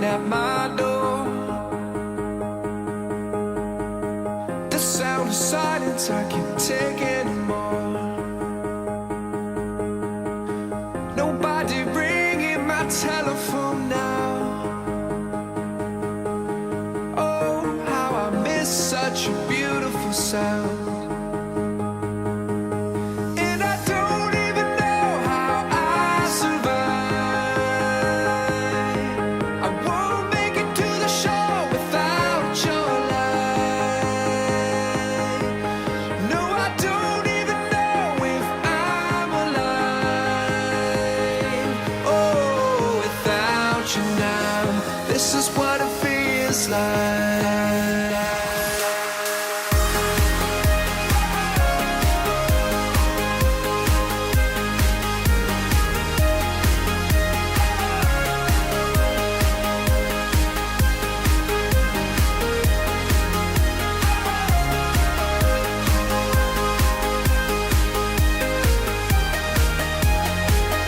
at my door. The sound of silence, I can't take anymore. Nobody ringing my telephone now. Oh, how I miss such a beautiful sound. This is what it feels like.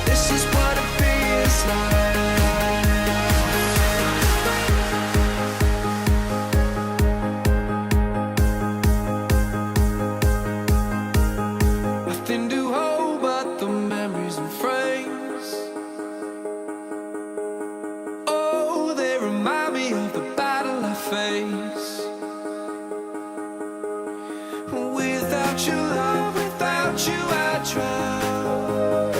This is what it feels like. Without your love, without you I drown.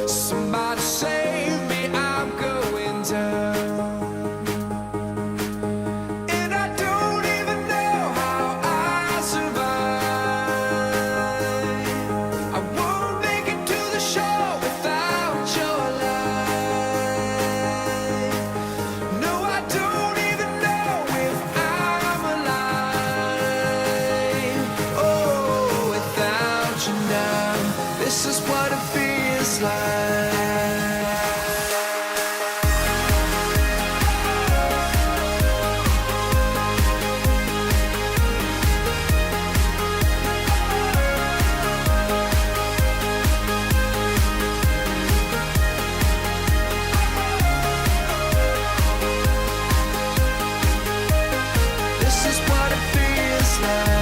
Somebody save me, I'm going down. And I don't even know how I survive. I won't make it to the shore without your light. No, I don't even know if I'm alive. This is what it feels like. This is what it feels like.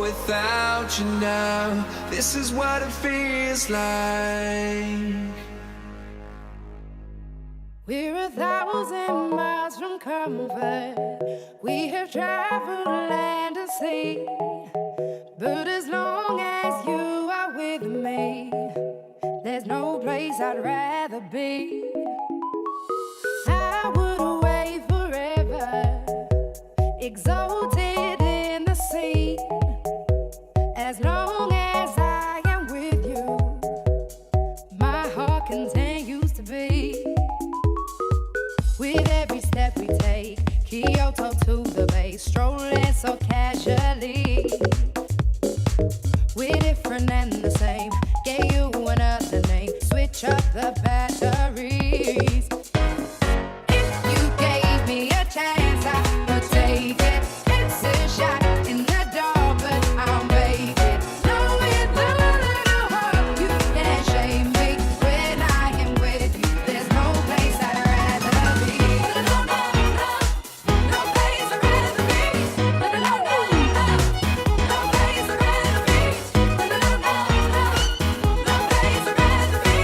Without you now, this is what it feels like. We're 1,000 miles from comfort. We have traveled land and sea. But as long as you are with me, there's no place I'd rather be. I would wait forever, exalted in the sea. As long as I am with you, my heart continues to beat. With every step we take, Kyoto to the bay, strolling so casually. We're different and the same, gave you another name, switch up the batteries. If you gave me a chance, I would take it. It's a shot in the dark, but I'll make it. Knowing the little hope, you can't shame me. When I am with you, there's no place I'd rather be. No, no, no, no place I'd rather be. No, no, no, no, no place I'd rather be. No, no, no, no, no place I'd rather be.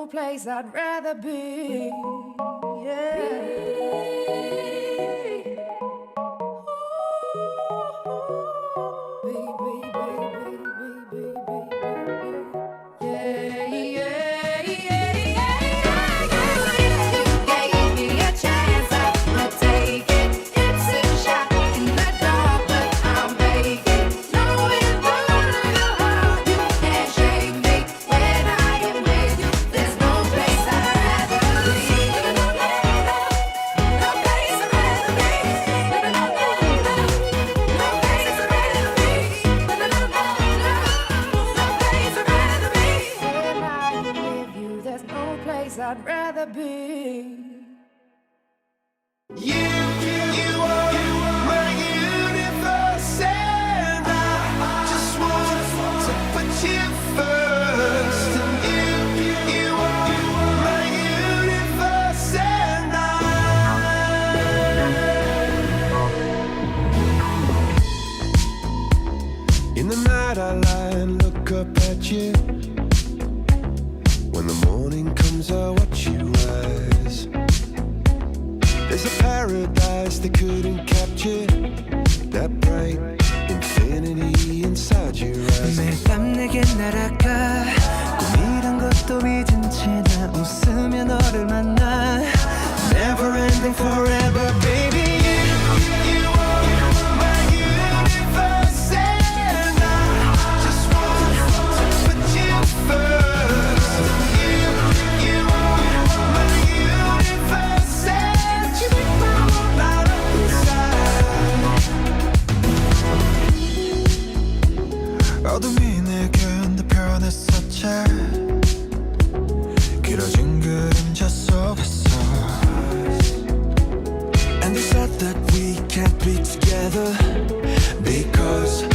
place I'd rather be. Yeah. I'd rather be. You are my universe, and I just want to put you first. And you are my universe, and in the night I lie and look up at you. When the morning comes, I watch you rise. There's a paradise they couldn't capture, that bright infinity inside your eyes. 매일 밤 내게 날아가 꿈이란 것도 잊은 채 나 웃으며 너를 만나 Never ending forever baby. You are my universe, and I just want to put you first. 어둠이 내게 변했었지 길어진 그림자 속에서 And they said that we can't be together because